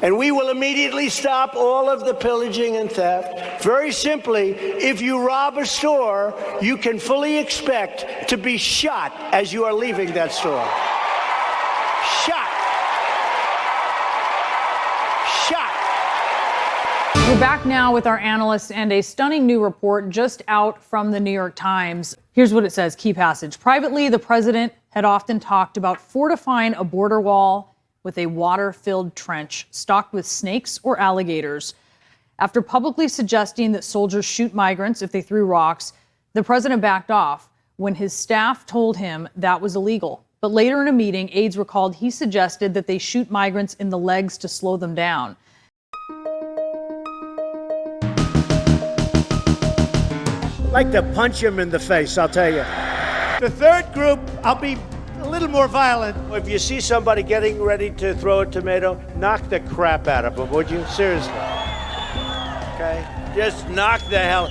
And we will immediately stop all of the pillaging and theft. Very simply, if you rob a store, you can fully expect to be shot as you are leaving that store. Shot. Shot. We're back now with our analysts and a stunning new report just out from the New York Times. Here's what it says, key passage. Privately, the president had often talked about fortifying a border wall with a water-filled trench stocked with snakes or alligators. After publicly suggesting that soldiers shoot migrants if they threw rocks, the president backed off when his staff told him that was illegal. But later in a meeting, aides recalled he suggested that they shoot migrants in the legs to slow them down. I'd like to punch him in the face, I'll tell you. The third group, I'll be a little more violent. If you see somebody getting ready to throw a tomato, knock the crap out of them, would you? Seriously. Okay? Just knock the hell.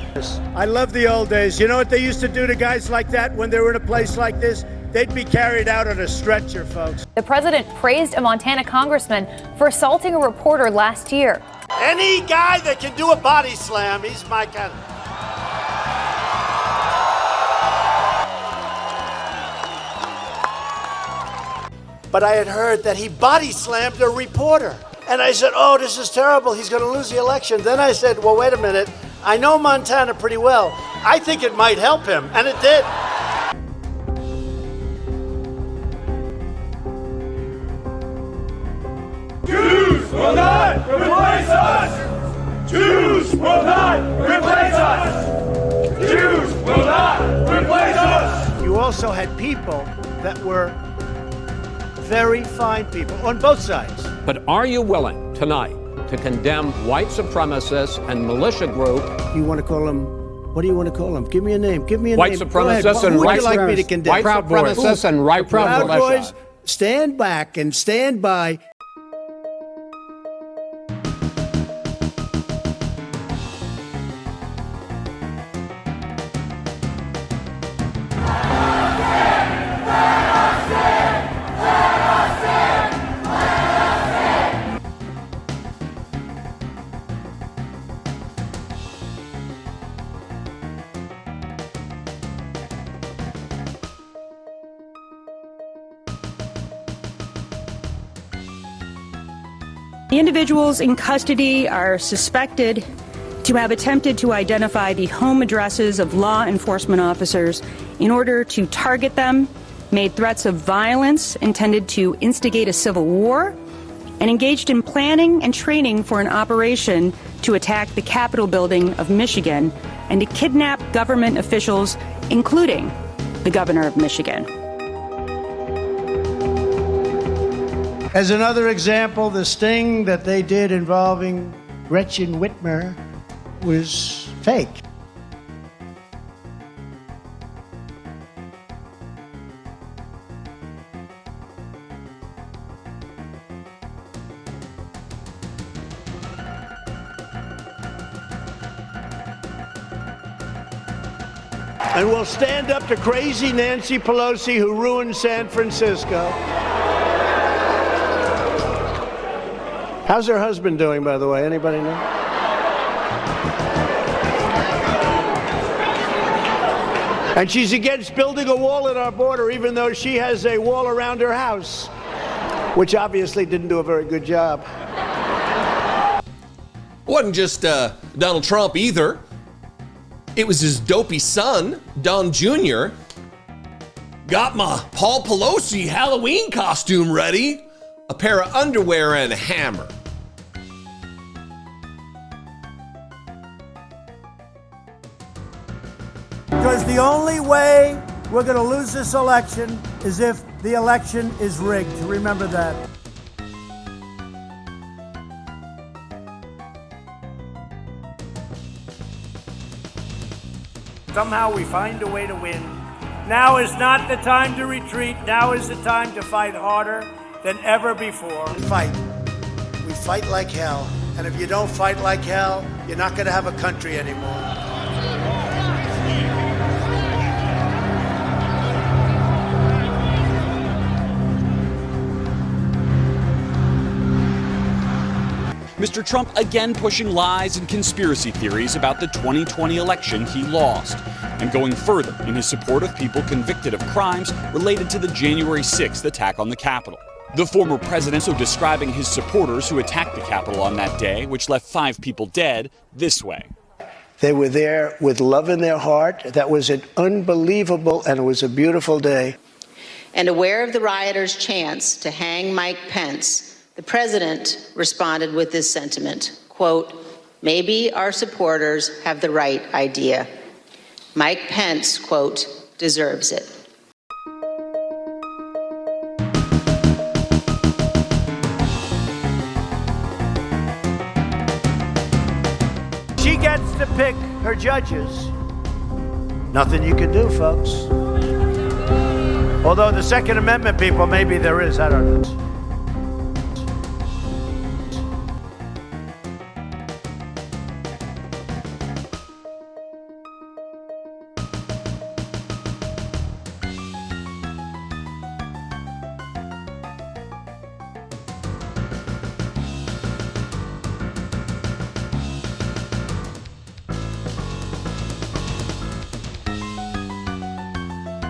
I love the old days. You know what they used to do to guys like that when they were in a place like this? They'd be carried out on a stretcher, folks. The president praised a Montana congressman for assaulting a reporter last year. Any guy that can do a body slam, he's my kind of... But I had heard that he body slammed a reporter. And I said, oh, this is terrible. He's going to lose the election. Then I said, well, wait a minute. I know Montana pretty well. I think it might help him. And it did. Jews will not replace us! Jews will not replace us! Jews will not replace us! You also had people that were very fine people on both sides. But are you willing tonight to condemn white supremacists and militia group? You want to call them, what do you want to call them? Give me a name. Give me a white name. supremacists and who would right you like me to condemn? White supremacists and right Proud militia. Boys, stand back and stand by. The individuals in custody are suspected to have attempted to identify the home addresses of law enforcement officers in order to target them, made threats of violence intended to instigate a civil war, and engaged in planning and training for an operation to attack the Capitol building of Michigan and to kidnap government officials, including the governor of Michigan. As another example, the sting that they did involving Gretchen Whitmer was fake. And we'll stand up to crazy Nancy Pelosi, who ruined San Francisco. How's her husband doing, by the way? Anybody know? And she's against building a wall at our border, even though she has a wall around her house, which obviously didn't do a very good job. It wasn't just Donald Trump either. It was his dopey son, Don Jr. Got my Paul Pelosi Halloween costume ready. A pair of underwear and a hammer. Because the only way we're going to lose this election is if the election is rigged. Remember that. Somehow we find a way to win. Now is not the time to retreat. Now is the time to fight harder than ever before. Fight. We fight like hell. And if you don't fight like hell, you're not going to have a country anymore. Mr. Trump again pushing lies and conspiracy theories about the 2020 election he lost, and going further in his support of people convicted of crimes related to the January 6th attack on the Capitol. The former president also describing his supporters who attacked the Capitol on that day, which left 5 people dead, this way. They were there with love in their heart. That was an unbelievable, and it was a beautiful day. And aware of the rioters' chance to hang Mike Pence, the president responded with this sentiment, quote, "Maybe our supporters have the right idea. Mike Pence, quote, deserves it." She gets to pick her judges. Nothing you can do, folks. Although the Second Amendment people, maybe there is, I don't know.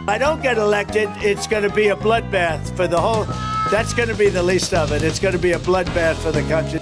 If I don't get elected, it's going to be a bloodbath for the whole. That's going to be the least of it. It's going to be a bloodbath for the country.